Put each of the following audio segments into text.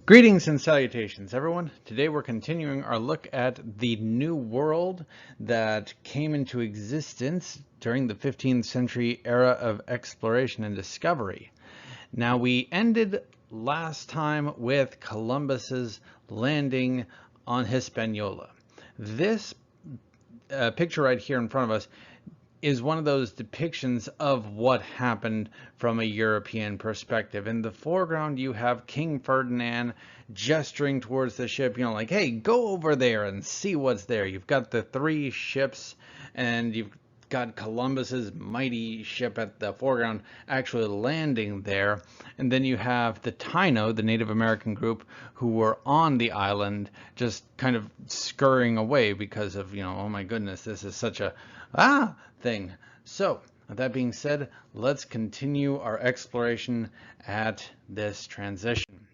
Greetings and salutations, everyone. Today we're continuing our look at the New World that came into existence during the 15th century era of exploration and discovery. Now, we ended last time with Columbus's landing on Hispaniola. This picture right here in front of us is one of those depictions of what happened from a European perspective. In the foreground, you have King Ferdinand gesturing towards the ship, like, hey, go over there and see what's there. You've got the three ships, and you've got Columbus's mighty ship at the foreground actually landing there. And then you have the Taino, the Native American group, who were on the island just kind of scurrying away because of, oh my goodness, this is such a thing. So, with that being said, let's continue our exploration at this transition.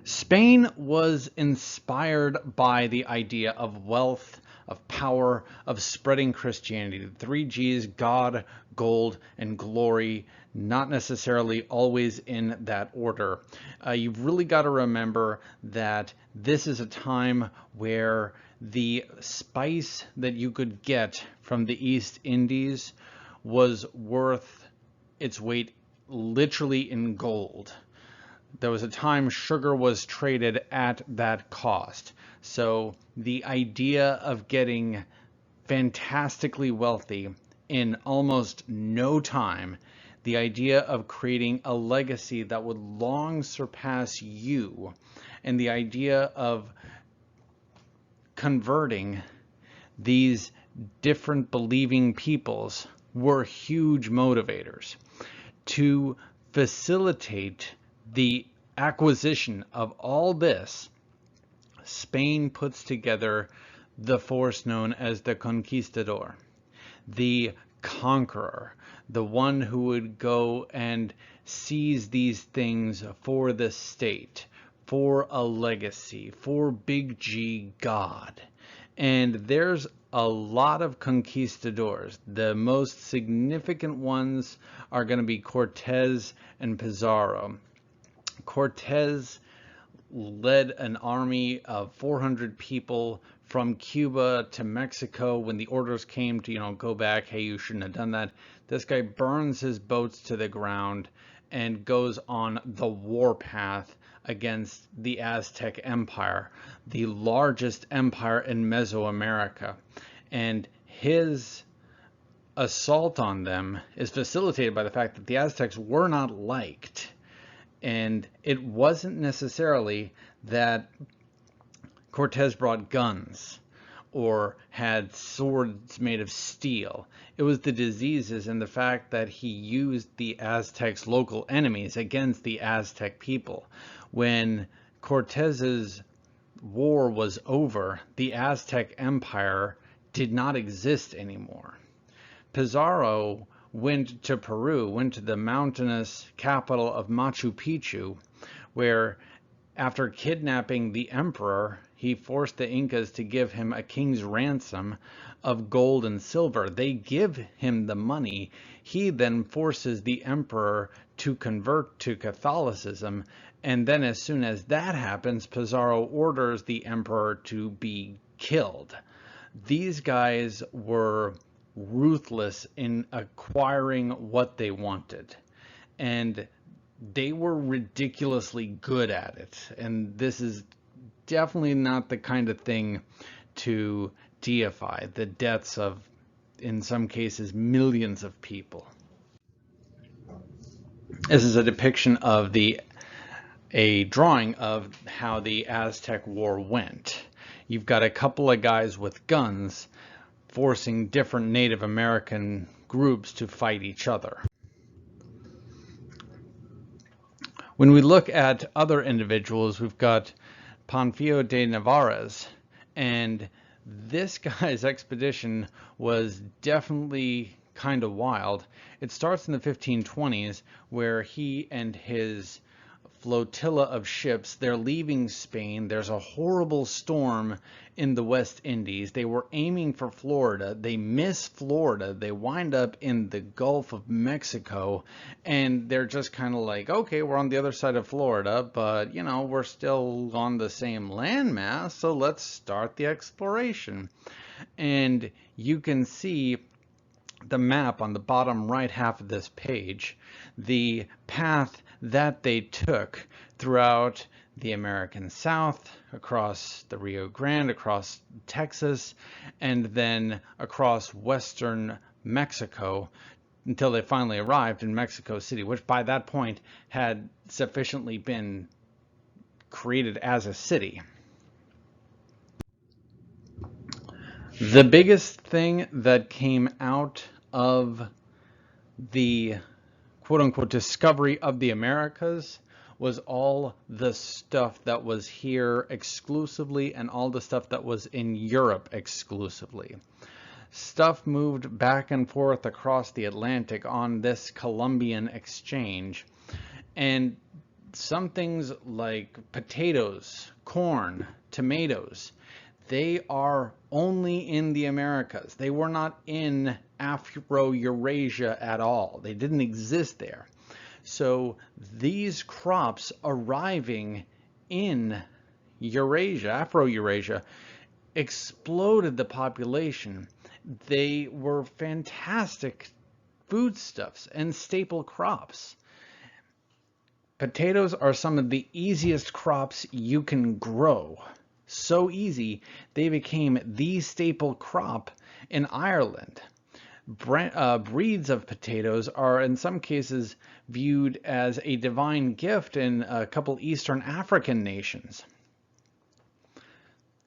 Spain was inspired by the idea of wealth, of power, of spreading Christianity. The three G's: God, gold, and glory, not necessarily always in that order. You've really got to remember that this is a time where the spice that you could get from the East Indies was worth its weight literally in gold. There was a time sugar was traded at that cost. So the idea of getting fantastically wealthy in almost no time, the idea of creating a legacy that would long surpass you, and the idea of converting these different believing peoples were huge motivators. To facilitate the acquisition of all this, Spain puts together the force known as the Conquistador, the conqueror, the one who would go and seize these things for the state, for a legacy, for Big G God. And there's a lot of conquistadors. The most significant ones are going to be Cortez and Pizarro. Cortez led an army of 400 people from Cuba to Mexico. When the orders came to, go back, hey, you shouldn't have done that, this guy burns his boats to the ground and goes on the warpath against the Aztec Empire, the largest empire in Mesoamerica. And his assault on them is facilitated by the fact that the Aztecs were not liked. And it wasn't necessarily that Cortez brought guns or had swords made of steel. It was the diseases and the fact that he used the Aztecs' local enemies against the Aztec people. When Cortez's war was over, the Aztec Empire did not exist anymore. Pizarro went to Peru, went to the mountainous capital of Machu Picchu, where after kidnapping the emperor, he forced the Incas to give him a king's ransom of gold and silver. They give him the money. He then forces the emperor to convert to Catholicism. And then as soon as that happens, Pizarro orders the emperor to be killed. These guys were ruthless in acquiring what they wanted, and they were ridiculously good at it. And this is definitely not the kind of thing to deify the deaths of, in some cases, millions of people. This is a depiction of a drawing of how the Aztec War went. You've got a couple of guys with guns forcing different Native American groups to fight each other. When we look at other individuals, we've got Panfio de Narvaez, and this guy's expedition was definitely kind of wild. It starts in the 1520s, where he and his flotilla of ships. They're leaving Spain. There's a horrible storm in the West Indies. They were aiming for Florida. They miss Florida. They wind up in the Gulf of Mexico, and they're just kind of like, okay, we're on the other side of Florida, but you know, we're still on the same landmass, so let's start the exploration. And you can see the map on the bottom right half of this page, the path that they took throughout the American South, across the Rio Grande, across Texas, and then across western Mexico until they finally arrived in Mexico City, which by that point had sufficiently been created as a city. The biggest thing that came out of the quote-unquote discovery of the Americas was all the stuff that was here exclusively and all the stuff that was in Europe exclusively. Stuff moved back and forth across the Atlantic on this Columbian exchange, and some things like potatoes, corn, tomatoes, they are only in the Americas. They were not in Afro-Eurasia at all. They didn't exist there. So these crops arriving in Eurasia, Afro-Eurasia, exploded the population. They were fantastic foodstuffs and staple crops. Potatoes are some of the easiest crops you can grow. So easy, they became the staple crop in Ireland. Breeds of potatoes are in some cases viewed as a divine gift in a couple Eastern African nations.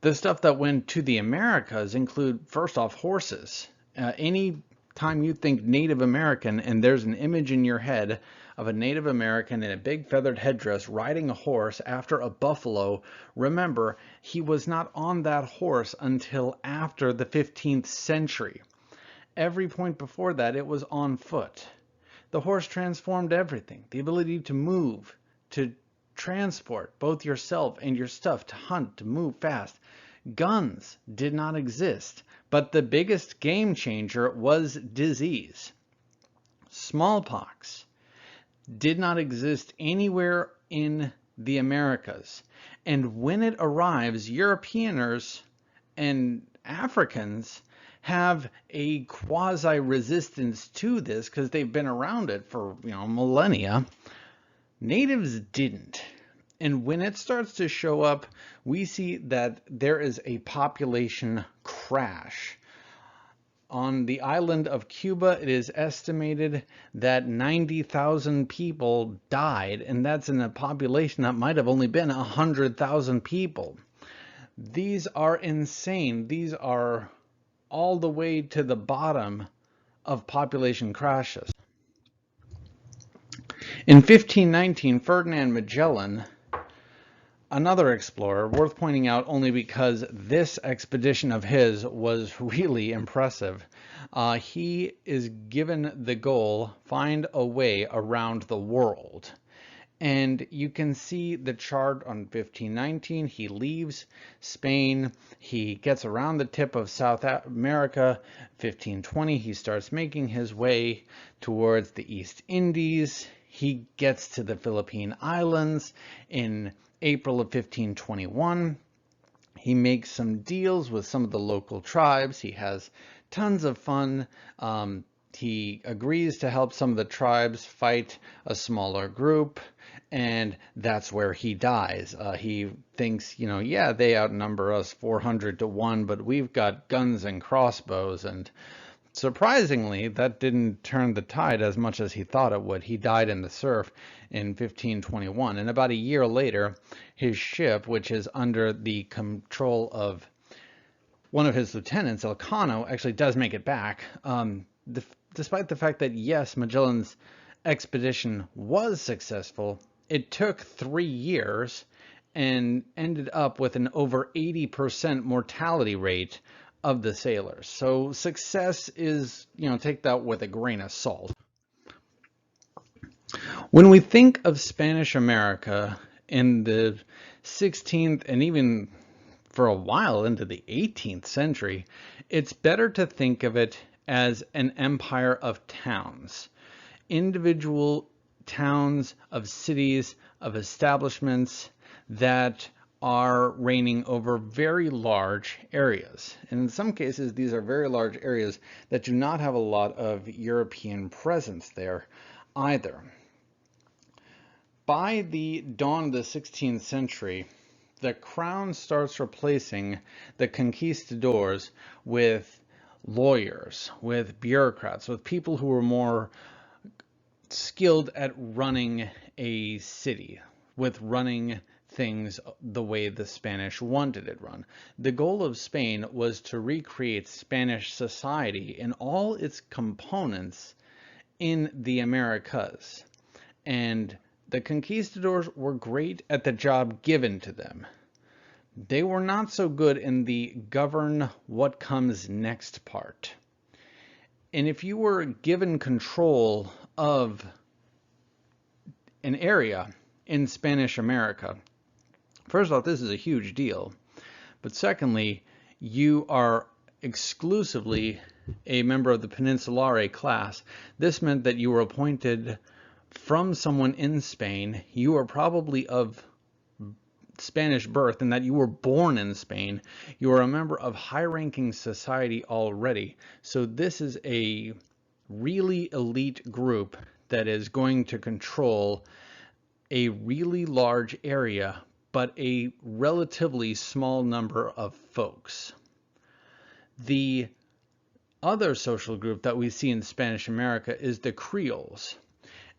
The stuff that went to the Americas include, first off, horses. Any time you think Native American and there's an image in your head of a Native American in a big feathered headdress riding a horse after a buffalo, remember, he was not on that horse until after the 15th century. Every point before that, it was on foot. The horse transformed everything. The ability to move, to transport both yourself and your stuff, to hunt, to move fast. Guns did not exist, but the biggest game changer was disease. Smallpox did not exist anywhere in the Americas. And when it arrives, Europeans and Africans have a quasi-resistance to this because they've been around it for, millennia. Natives didn't. And when it starts to show up, we see that there is a population crash. On the island of Cuba, it is estimated that 90,000 people died, and that's in a population that might have only been 100,000 people. These are insane. These are all the way to the bottom of population crashes. In 1519, Ferdinand Magellan, another explorer, worth pointing out only because this expedition of his was really impressive. He is given the goal, find a way around the world. And you can see the chart on 1519. He leaves Spain. He gets around the tip of South America. 1520, he starts making his way towards the East Indies. He gets to the Philippine Islands in April of 1521. He makes some deals with some of the local tribes. He has tons of fun. He agrees to help some of the tribes fight a smaller group, and that's where he dies. He thinks, yeah, they outnumber us 400 to 1, but we've got guns and crossbows, and surprisingly, that didn't turn the tide as much as he thought it would. He died in the surf in 1521, and about a year later, his ship, which is under the control of one of his lieutenants, Elcano, actually does make it back. Despite the fact that, yes, Magellan's expedition was successful, it took 3 years and ended up with an over 80% mortality rate of the sailors. So success is, take that with a grain of salt. When we think of Spanish America in the 16th and even for a while into the 18th century, it's better to think of it as an empire of towns. Individual towns, of cities, of establishments that are reigning over very large areas. And in some cases, these are very large areas that do not have a lot of European presence there either. By the dawn of the 16th century, the crown starts replacing the conquistadors with lawyers, with bureaucrats, with people who were more skilled at running a city, with running things the way the Spanish wanted it run. The goal of Spain was to recreate Spanish society in all its components in the Americas. And the conquistadors were great at the job given to them. They were not so good in the govern what comes next part. And if you were given control of an area in Spanish America, first off, this is a huge deal. But secondly, you are exclusively a member of the Peninsulare class. This meant that you were appointed from someone in Spain. You are probably of Spanish birth and that you were born in Spain. You are a member of high-ranking society already. So this is a really elite group that is going to control a really large area, but a relatively small number of folks. The other social group that we see in Spanish America is the Creoles.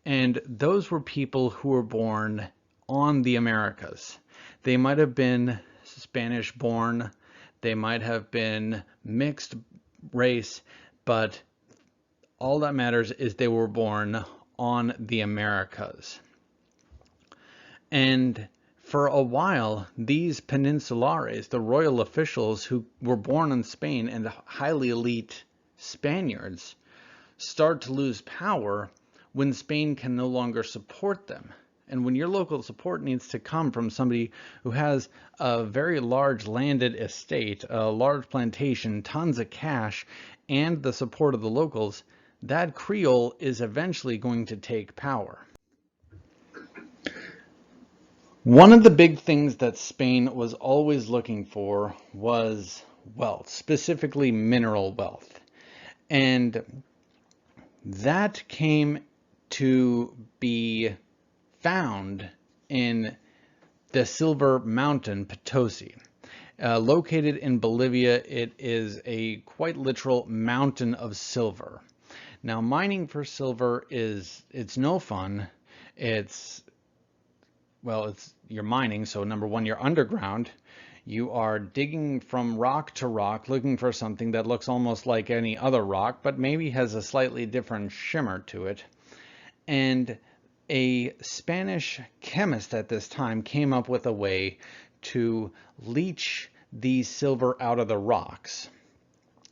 And those were people who were born on the Americas. They might have been Spanish born, they might have been mixed race, but all that matters is they were born on the Americas. And for a while, these peninsulares, the royal officials who were born in Spain and the highly elite Spaniards, start to lose power when Spain can no longer support them. And when your local support needs to come from somebody who has a very large landed estate, a large plantation, tons of cash, and the support of the locals, that Creole is eventually going to take power. One of the big things that Spain was always looking for was wealth, specifically mineral wealth. And that came to be found in the Silver Mountain, Potosi. Located in Bolivia, it is a quite literal mountain of silver. Now, mining for silver it's no fun. You're mining, so number one, you're underground. You are digging from rock to rock, looking for something that looks almost like any other rock, but maybe has a slightly different shimmer to it. And a Spanish chemist at this time came up with a way to leach the silver out of the rocks.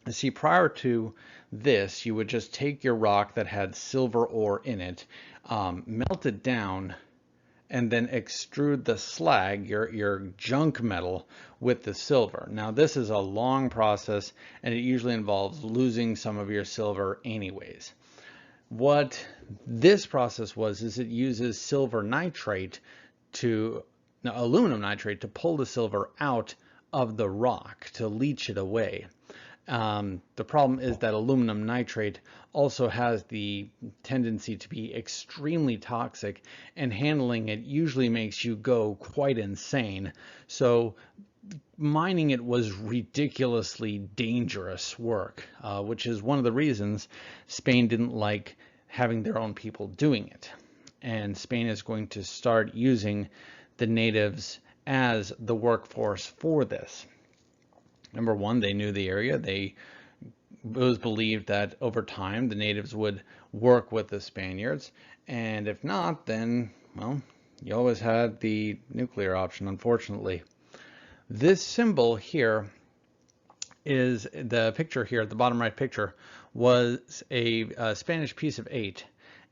See, prior to this, you would just take your rock that had silver ore in it, melt it down, and then extrude the slag, your junk metal, with the silver. Now, this is a long process, and it usually involves losing some of your silver anyways. What this process is it uses silver nitrate aluminum nitrate to pull the silver out of the rock, to leach it away. The problem is that aluminum nitrate also has the tendency to be extremely toxic, and handling it usually makes you go quite insane. So mining it was ridiculously dangerous work, which is one of the reasons Spain didn't like having their own people doing it. And Spain is going to start using the natives as the workforce for this. Number one, they knew the area. It was believed that over time the natives would work with the Spaniards, and if not, then, well, you always had the nuclear option, unfortunately. This symbol here is the picture here, the bottom right picture, was a Spanish piece of 8.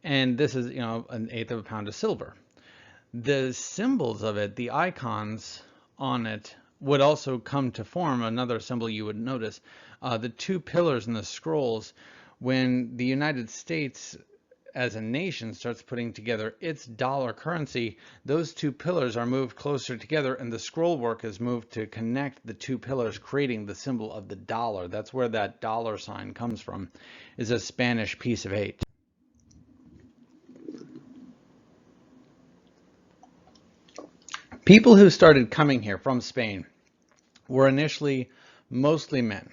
And this is, an eighth of a pound of silver. The symbols of it, the icons on it, would also come to form. Another symbol you would notice, the two pillars in the scrolls, when the United States as a nation starts putting together its dollar currency, those two pillars are moved closer together, and the scroll work is moved to connect the two pillars, creating the symbol of the dollar. That's where that dollar sign comes from, is a Spanish piece of 8. People who started coming here from Spain were initially mostly men.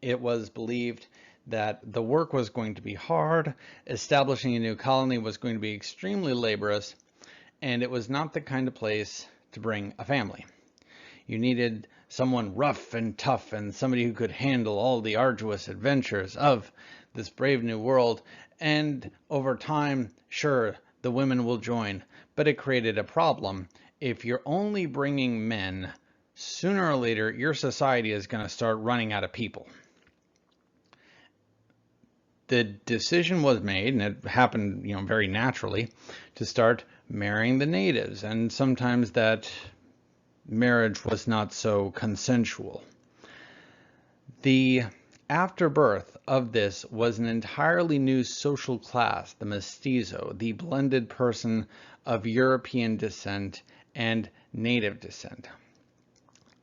It was believed that the work was going to be hard, establishing a new colony was going to be extremely laborious, and it was not the kind of place to bring a family. You needed someone rough and tough and somebody who could handle all the arduous adventures of this brave new world. And over time, sure, the women will join, but it created a problem. If you're only bringing men, sooner or later, your society is going to start running out of people. The decision was made, and it happened, very naturally, to start marrying the natives, and sometimes that marriage was not so consensual. The afterbirth of this was an entirely new social class, the mestizo, the blended person of European descent and native descent.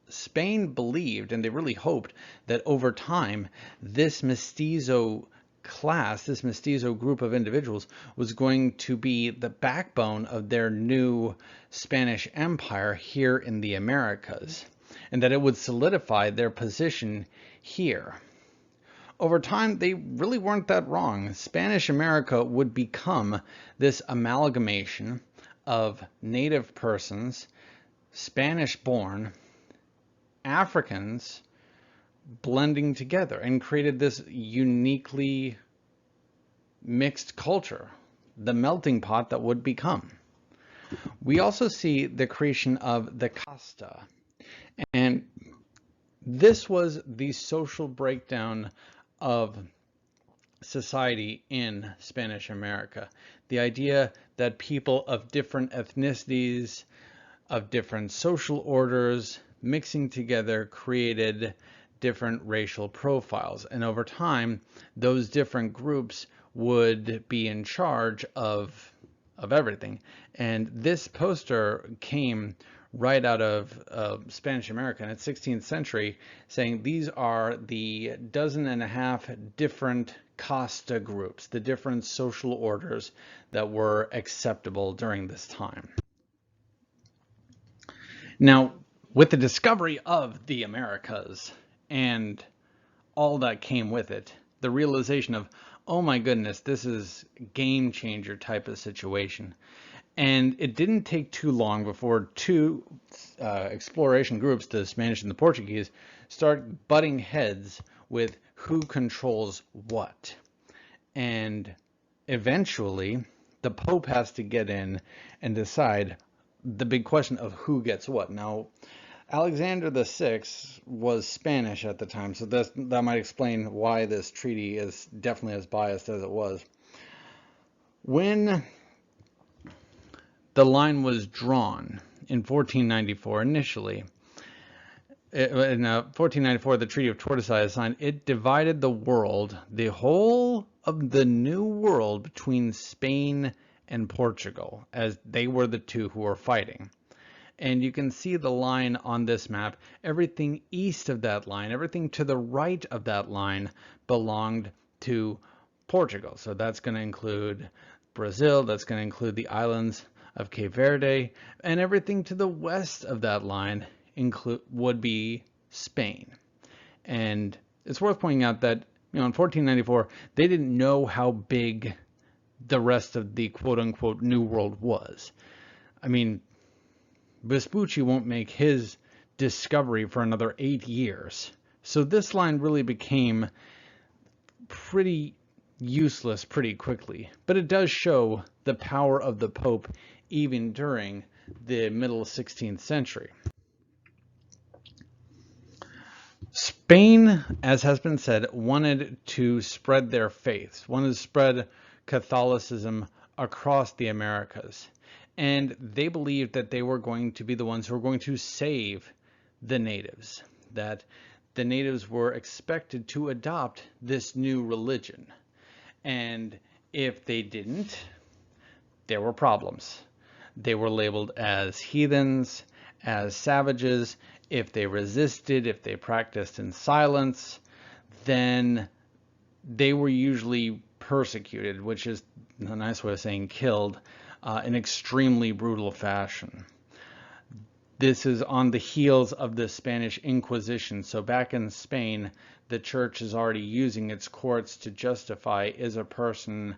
Spain believed, and they really hoped, that over time this mestizo class, this mestizo group of individuals, was going to be the backbone of their new Spanish empire here in the Americas, and that it would solidify their position here. Over time, they really weren't that wrong. Spanish America would become this amalgamation of native persons, Spanish-born Africans, blending together, and created this uniquely mixed culture, the melting pot that would become. We also see the creation of the casta, and this was the social breakdown of society in Spanish America. The idea that people of different ethnicities, of different social orders, mixing together created different racial profiles. And over time, those different groups would be in charge of everything. And this poster came right out of Spanish America in its 16th century, saying these are the 12 different casta groups, the different social orders that were acceptable during this time. Now, with the discovery of the Americas and all that came with it, the realization of, oh my goodness, this is game changer type of situation. And it didn't take too long before two exploration groups, the Spanish and the Portuguese, start butting heads with who controls what. And eventually, the Pope has to get in and decide the big question of who gets what. Now, Alexander VI was Spanish at the time, so that might explain why this treaty is definitely as biased as it was. When the line was drawn in 1494 initially, in 1494 the Treaty of Tordesillas signed, it divided the world, the whole of the New World, between Spain and Portugal, as they were the two who were fighting. And you can see the line on this map. Everything east of that line, everything to the right of that line belonged to Portugal. So that's going to include Brazil, that's going to include the islands of Cape Verde, and everything to the west of that line would be Spain. And it's worth pointing out that, in 1494, they didn't know how big the rest of the quote-unquote New World was. I mean, Vespucci won't make his discovery for another 8 years. So this line really became pretty useless pretty quickly. But it does show the power of the Pope even during the middle 16th century. Spain, as has been said, wanted to spread their faiths, wanted to spread Catholicism across the Americas. And they believed that they were going to be the ones who were going to save the natives, that the natives were expected to adopt this new religion. And if they didn't, there were problems. They were labeled as heathens, as savages. If they resisted, if they practiced in silence, then they were usually persecuted, which is a nice way of saying killed, in extremely brutal fashion. This is on the heels of the Spanish Inquisition. So back in Spain, the church is already using its courts to justify, is a person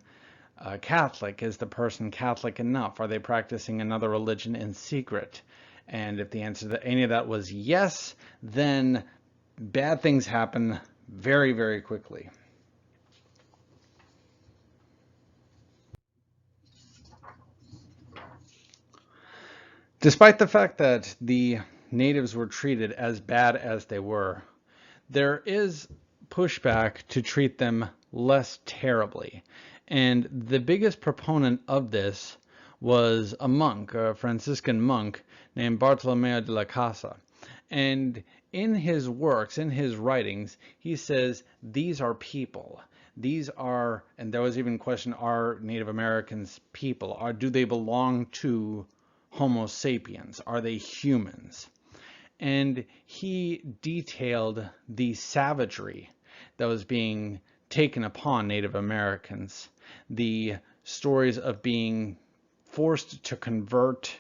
Catholic? Is the person Catholic enough? Are they practicing another religion in secret? And if the answer to any of that was yes, then bad things happen very, very quickly. Despite the fact that the natives were treated as bad as they were, there is pushback to treat them less terribly. And the biggest proponent of this was a monk, a Franciscan monk named Bartolomeo de la Casa. And in his works, in his writings, he says, these are people. These are, and there was even a question, are Native Americans people? Do they belong to Homo sapiens? Are they humans? And he detailed the savagery that was being taken upon Native Americans, the stories of being forced to convert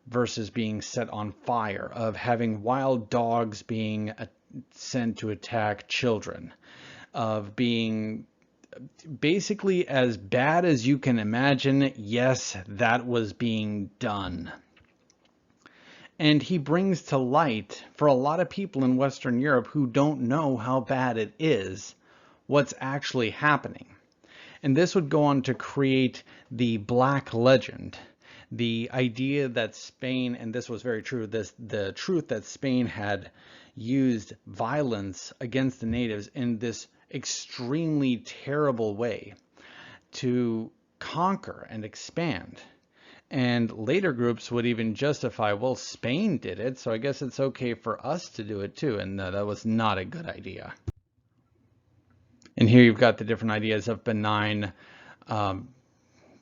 versus being set on fire, of having wild dogs being sent to attack children, of being basically as bad as you can imagine. Yes, that was being done. And he brings to light, for a lot of people in Western Europe who don't know how bad it is, what's actually happening. And this would go on to create the Black Legend, the idea that Spain, and this was very true, the truth that Spain had used violence against the natives in this extremely terrible way to conquer and expand. And later groups would even justify, well, Spain did it, so I guess it's okay for us to do it too. And that was not a good idea. And here you've got the different ideas of benign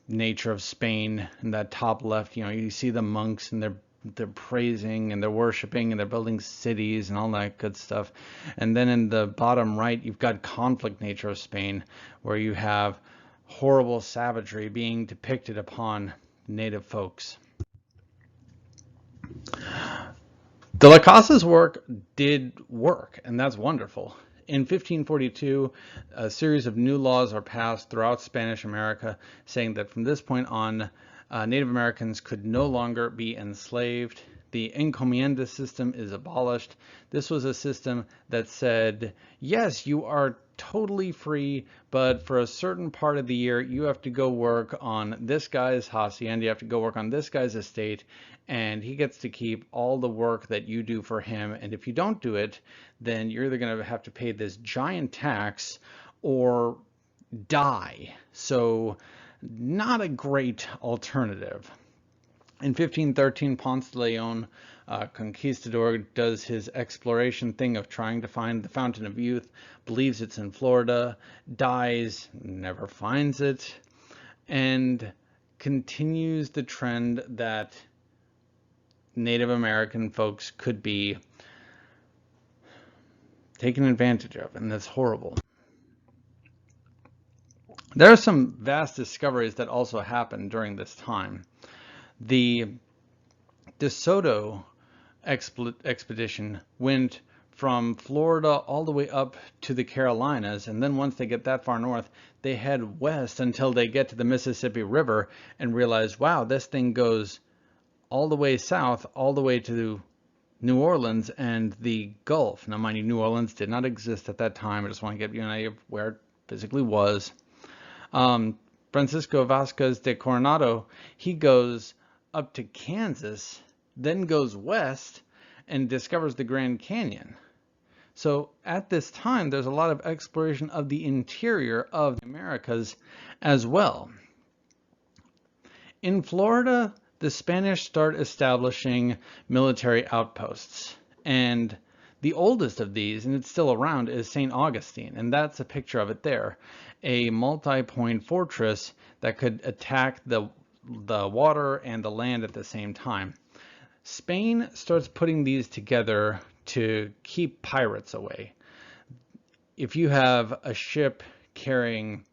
nature of Spain. In that top left, you see the monks, and they're praising and they're worshiping and they're building cities and all that good stuff. And then in the bottom right, you've got conflict nature of Spain, where you have horrible savagery being depicted upon native folks. De la Casa's work did work, and that's wonderful. In 1542, a series of new laws are passed throughout Spanish America saying that from this point on, Native Americans could no longer be enslaved. The encomienda system is abolished. This was a system that said, yes, you are totally free, but for a certain part of the year, you have to go work on this guy's hacienda, you have to go work on this guy's estate, and he gets to keep all the work that you do for him. And if you don't do it, then you're either going to have to pay this giant tax or die. So not a great alternative. In 1513, Ponce de Leon, conquistador, does his exploration thing of trying to find the Fountain of Youth, believes it's in Florida, dies, never finds it, and continues the trend that Native American folks could be taken advantage of, and that's horrible. There are some vast discoveries that also happened during this time. The De Soto expedition went from Florida all the way up to the Carolinas, and then once they get that far north, they head west until they get to the Mississippi River and realize, wow, this thing goes all the way south, all the way to New Orleans and the Gulf. Now, mind you, New Orleans did not exist at that time. I just want to get you an idea of where it physically was. Francisco Vasquez de Coronado, he goes up to Kansas, then goes west and discovers the Grand Canyon. So at this time, there's a lot of exploration of the interior of the Americas as well. In Florida, the Spanish start establishing military outposts. And the oldest of these, and it's still around, is St. Augustine. And that's a picture of it there. A multi-point fortress that could attack the water and the land at the same time. Spain starts putting these together to keep pirates away. If you have a ship carrying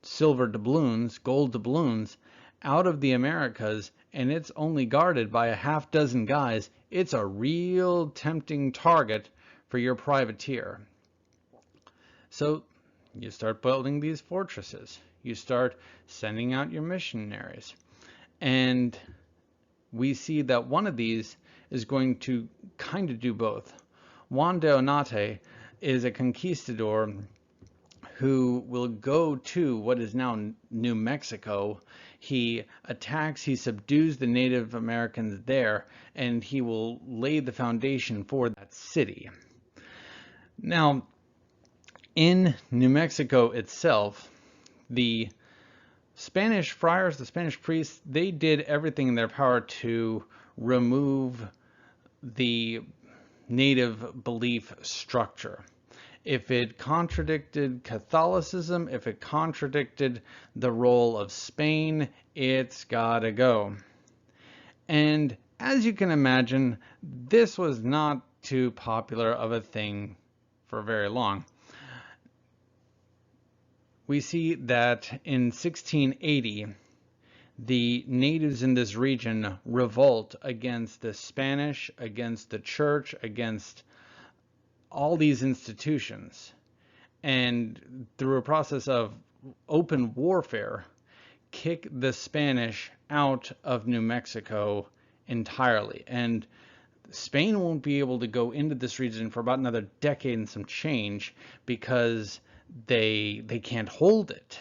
silver doubloons, gold doubloons, out of the Americas, and it's only guarded by a half dozen guys, it's a real tempting target for your privateer. So you start building these fortresses. You start sending out your missionaries. And we see that one of these is going to kind of do both. Juan de Onate is a conquistador who will go to what is now New Mexico. He attacks, he subdues the Native Americans there, and he will lay the foundation for that city. Now, in New Mexico itself, the Spanish friars, the Spanish priests, they did everything in their power to remove the native belief structure. If it contradicted Catholicism, if it contradicted the role of Spain, it's gotta go. And as you can imagine, this was not too popular of a thing for very long. We see that in 1680, the natives in this region revolt against the Spanish, against the church, against all these institutions, and through a process of open warfare, kick the Spanish out of New Mexico entirely. And Spain won't be able to go into this region for about another decade and some change because they can't hold it.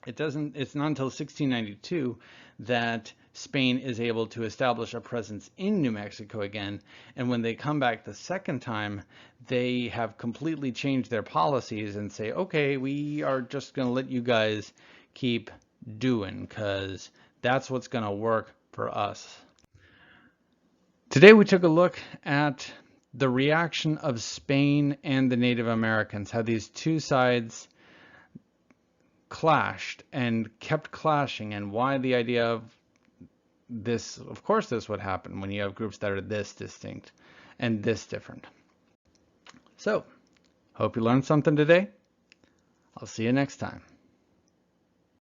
It's not until 1692 that Spain is able to establish a presence in New Mexico again, and when they come back the second time, they have completely changed their policies and say, okay, we are just going to let you guys keep doing, because that's what's going to work for us. Today we took a look at the reaction of Spain and the Native Americans, how these two sides clashed and kept clashing, and why the idea of this, of course this would happen when you have groups that are this distinct and this different. So, hope you learned something today. I'll see you next time.